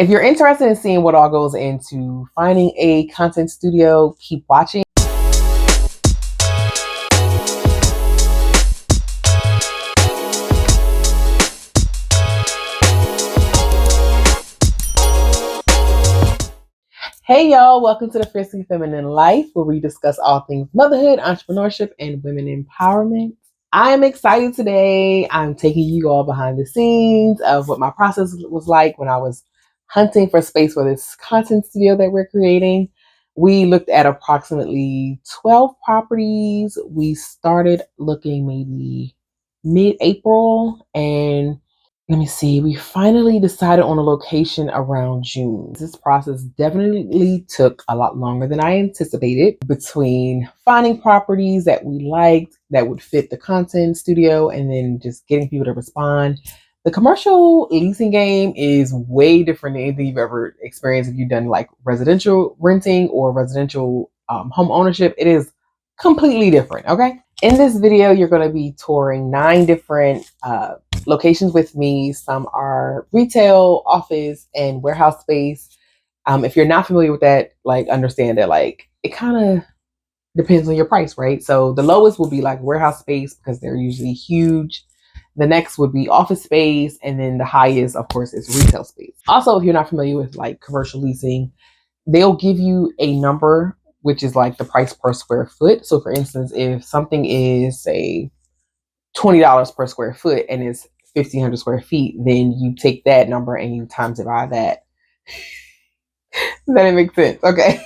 If you're interested in seeing what all goes into finding a content studio, keep watching. Hey y'all, welcome to the Fiercely Feminine Life, where we discuss all things motherhood, entrepreneurship, and women empowerment. I am excited today. I'm taking you all behind the scenes of what my process was like when I was hunting for space for this content studio that we're creating. We looked at approximately 12 properties. We started looking maybe mid-April, and let me see, we finally decided on a location around June. This process definitely took a lot longer than I anticipated, between finding properties that we liked that would fit the content studio and then just getting people to respond. The commercial leasing game is way different than anything you've ever experienced if you've done like residential renting or residential home ownership. It is completely different, okay? In this video, you're going to be touring 9 different locations with me. Some are retail, office, and warehouse space. If you're not familiar with that, like, understand that like it kind of depends on your price, right? So the lowest will be like warehouse space because they're usually huge. The next would be office space, and then the highest, of course, is retail space. Also, if you're not familiar with like commercial leasing, they'll give you a number, which is like the price per square foot. So for instance, if something is, say, $20 per square foot and it's 1,500 square feet, then you take that number and you times it by that. Does that make sense? Okay.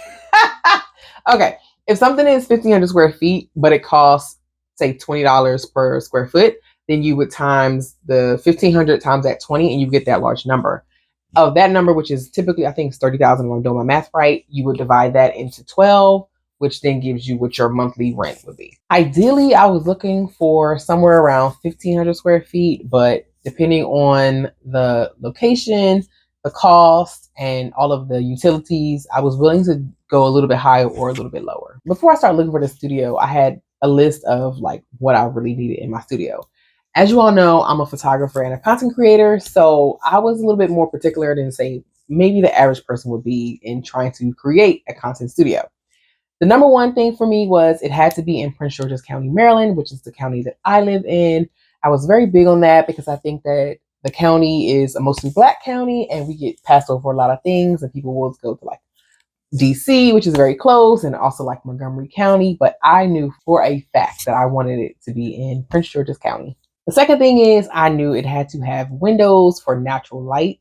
Okay. If something is 1,500 square feet, but it costs, say, $20 per square foot, then you would times the 1,500 times that 20 and you get that large number. Of that number, which is typically, I think it's 30,000 if I'm doing my math right, you would divide that into 12, which then gives you what your monthly rent would be. Ideally, I was looking for somewhere around 1,500 square feet, but depending on the location, the cost, and all of the utilities, I was willing to go a little bit higher or a little bit lower. Before I started looking for the studio, I had a list of like what I really needed in my studio. As you all know, I'm a photographer and a content creator, so I was a little bit more particular than, say, maybe the average person would be in trying to create a content studio. The number one thing for me was it had to be in Prince George's County, Maryland, which is the county that I live in. I was very big on that because I think that the county is a mostly Black county and we get passed over a lot of things, and people will go to like DC, which is very close, and also like Montgomery County. But I knew for a fact that I wanted it to be in Prince George's County. The second thing is I knew it had to have windows for natural light.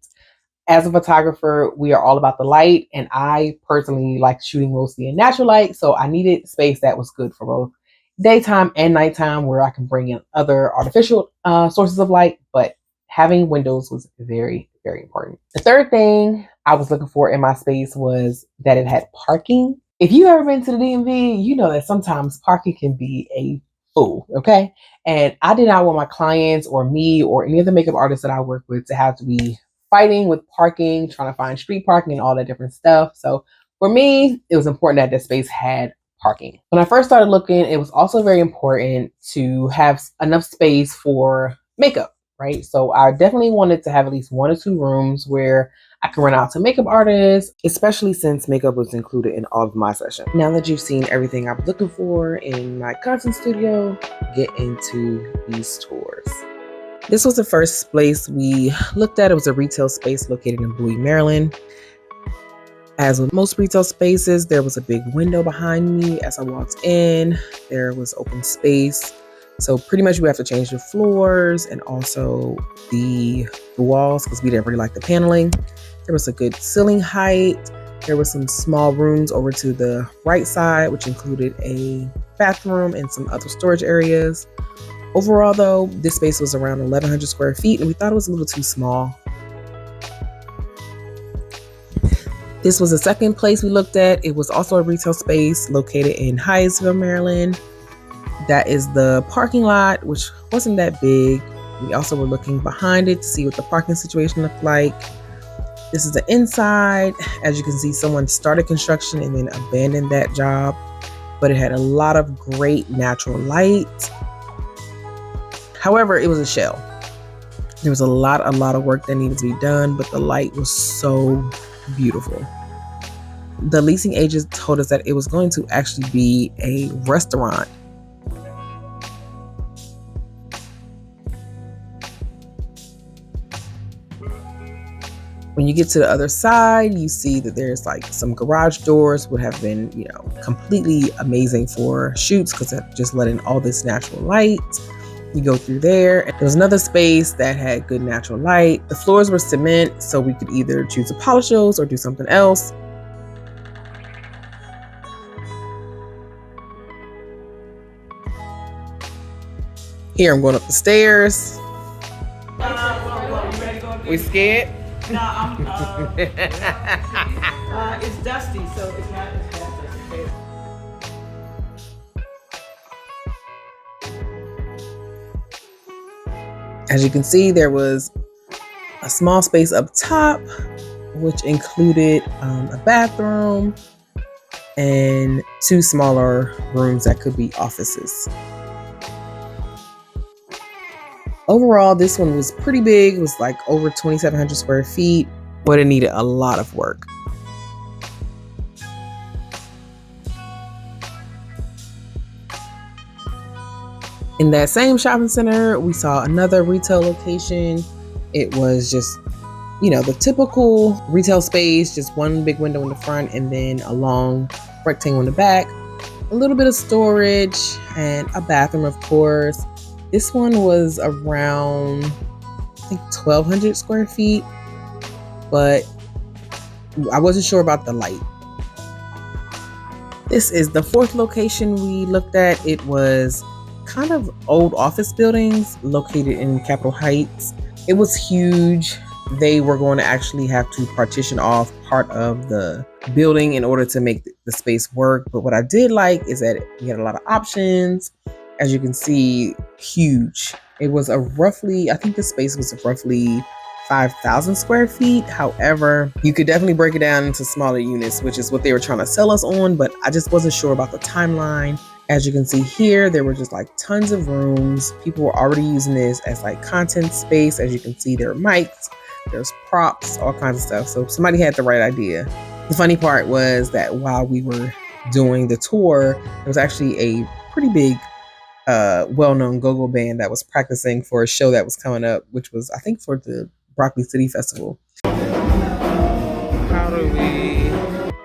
As a photographer, we are all about the light, and I personally like shooting mostly in natural light, so I needed space that was good for both daytime and nighttime, where I can bring in other artificial sources of light, but having windows was very, very important. The third thing I was looking for in my space was that it had parking. If you've ever been to the DMV, you know that sometimes parking can be a fool, okay? And I did not want my clients or me or any of the makeup artists that I work with to have to be fighting with parking, trying to find street parking and all that different stuff. So for me, it was important that the space had parking. When I first started looking, it was also very important to have enough space for makeup, right? So I definitely wanted to have at least 1 or 2 rooms where I can rent out to makeup artists, especially since makeup was included in all of my sessions. Now that you've seen everything I'm looking for in my content studio, get into these tours. This was the first place we looked at. It was a retail space located in Bowie, Maryland. As with most retail spaces, there was a big window behind me. As I walked in, there was open space. So pretty much we have to change the floors and also the walls because we didn't really like the paneling. There was a good ceiling height. There were some small rooms over to the right side, which included a bathroom and some other storage areas. Overall, though, this space was around 1,100 square feet, and we thought it was a little too small. This was the second place we looked at. It was also a retail space located in Hyattsville, Maryland. That is the parking lot, which wasn't that big. We also were looking behind it to see what the parking situation looked like. This is the inside. As you can see, someone started construction and then abandoned that job, but it had a lot of great natural light. However, it was a shell. There was a lot of work that needed to be done, but the light was so beautiful. The leasing agent told us that it was going to actually be a restaurant. When you get to the other side, you see that there's like some garage doors would have been, completely amazing for shoots because it just let in all this natural light. You go through there. There was another space that had good natural light. The floors were cement, so we could either choose to polish those or do something else. Here, I'm going up the stairs. We scared? No, it's dusty, so it's not as bad as it. As you can see, there was a small space up top, which included a bathroom and 2 smaller rooms that could be offices. Overall, this one was pretty big. It was like over 2,700 square feet, but it needed a lot of work. In that same shopping center, we saw another retail location. It was just, the typical retail space, just one big window in the front and then a long rectangle in the back. A little bit of storage and a bathroom, of course. This one was around, I think, 1,200 square feet, but I wasn't sure about the light. This is the 4th location we looked at. It was kind of old office buildings located in Capitol Heights. It was huge. They were going to actually have to partition off part of the building in order to make the space work. But what I did like is that we had a lot of options. As you can see, huge. It was I think the space was roughly 5,000 square feet. However, you could definitely break it down into smaller units, which is what they were trying to sell us on, but I just wasn't sure about the timeline. As you can see here, there were just like tons of rooms. People were already using this as like content space. As you can see, there are mics, there's props, all kinds of stuff. So somebody had the right idea. The funny part was that while we were doing the tour, there was actually a pretty big well-known go-go band that was practicing for a show that was coming up, which was, I think, for the Broccoli City Festival.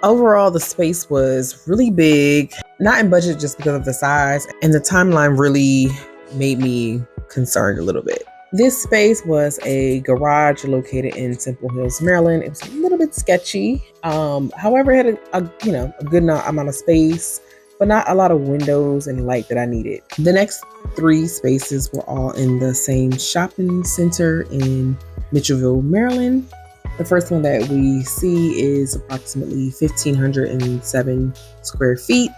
Overall, the space was really big, not in budget just because of the size, and the timeline really made me concerned a little bit. This space was a garage located in Temple Hills, Maryland. It was a little bit sketchy. However, it had a good amount of space, but not a lot of windows and light that I needed. The next 3 spaces were all in the same shopping center in Mitchellville, Maryland. The first one that we see is approximately 1,507 square feet.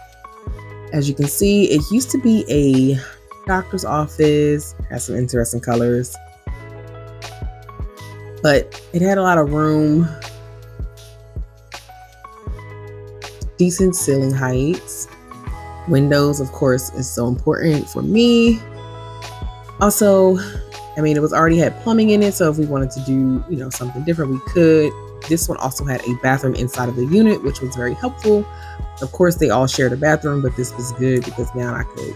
As you can see, it used to be a doctor's office, has some interesting colors, but it had a lot of room, decent ceiling heights. Windows, of course, is so important for me. Also, it was already had plumbing in it, so if we wanted to do, something different, we could. This one also had a bathroom inside of the unit, which was very helpful. Of course, they all shared a bathroom, but this was good because now I could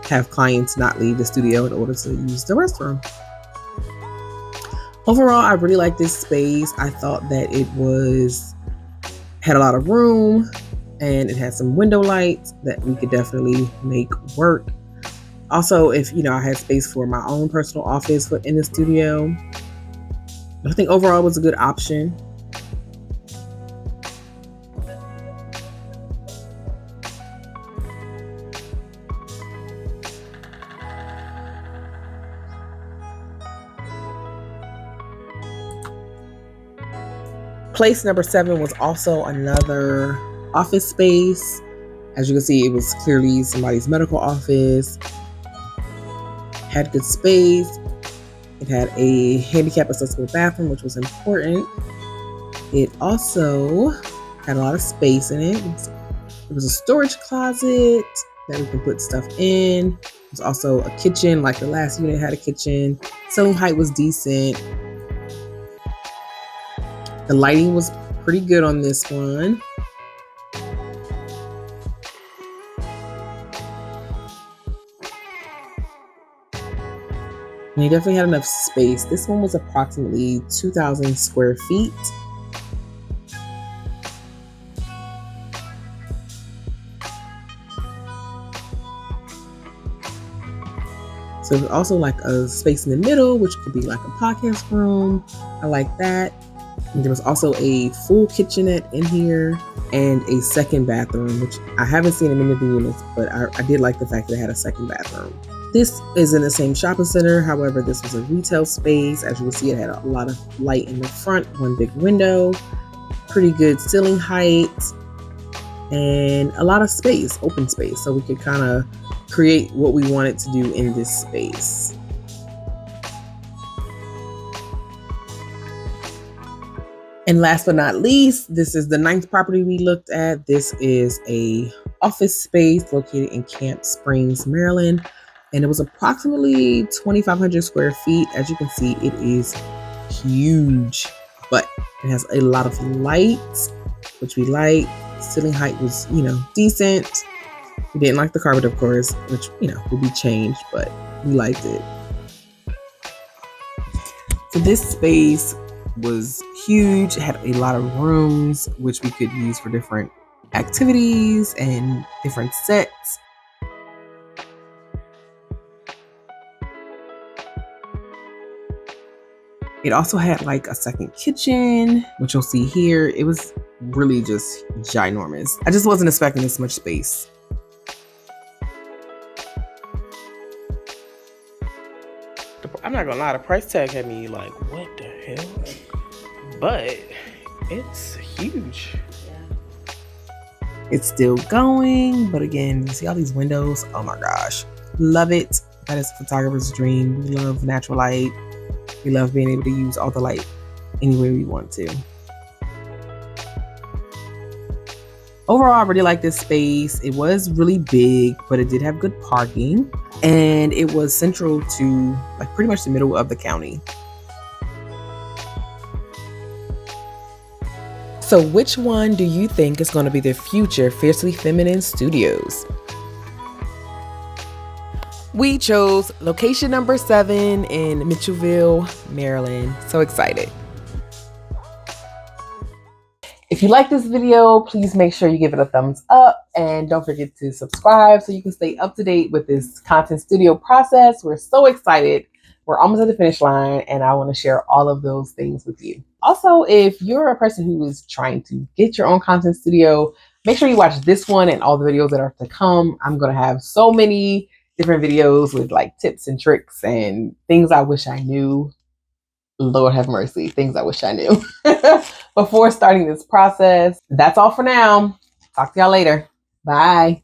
have clients not leave the studio in order to use the restroom. Overall, I really like this space. I thought that it had a lot of room and it had some window lights that we could definitely make work. Also, if I had space for my own personal office in the studio, I think overall it was a good option. Place number 7 was also another office space. As you can see, it was clearly somebody's medical office. Had good space. It had a handicap accessible bathroom, which was important. It also had a lot of space in it. It was a storage closet that we can put stuff in. There's also a kitchen, like the last unit had a kitchen. Ceiling height was decent. The lighting was pretty good on this one. And you definitely had enough space. This one was approximately 2,000 square feet. So there's also like a space in the middle, which could be like a podcast room. I like that. And there was also a full kitchenette in here and a second bathroom, which I haven't seen in many of the units, but I did like the fact that it had a second bathroom. This is in the same shopping center. However, this was a retail space. As you can see, it had a lot of light in the front, one big window, pretty good ceiling height, and a lot of space, open space. So we could kind of create what we wanted to do in this space. And last but not least, this is the 9th property we looked at. This is a office space located in Camp Springs, Maryland. And it was approximately 2,500 square feet. As you can see, it is huge, but it has a lot of lights, which we like. Ceiling height was, decent. We didn't like the carpet, of course, which, will be changed, but we liked it. So this space was huge. It had a lot of rooms, which we could use for different activities and different sets. It also had like a second kitchen, which you'll see here. It was really just ginormous. I just wasn't expecting this much space. I'm not gonna lie, the price tag had me like, what the hell? But it's huge. It's still going, but again, you see all these windows. Oh my gosh, love it. That is a photographer's dream. We love natural light. We love being able to use all the light any way we want to. Overall, I really like this space. It was really big, but it did have good parking, and it was central to like pretty much the middle of the county. So which one do you think is going to be the future Fiercely Feminine Studios? We chose location number 7 in Mitchellville, Maryland. So excited. If you like this video, please make sure you give it a thumbs up and don't forget to subscribe so you can stay up to date with this content studio process. We're so excited. We're almost at the finish line and I want to share all of those things with you. Also, if you're a person who is trying to get your own content studio, make sure you watch this one and all the videos that are to come. I'm going to have so many different videos with like tips and tricks and things I wish I knew. Lord have mercy, things I wish I knew before starting this process. That's all for now. Talk to y'all later. Bye.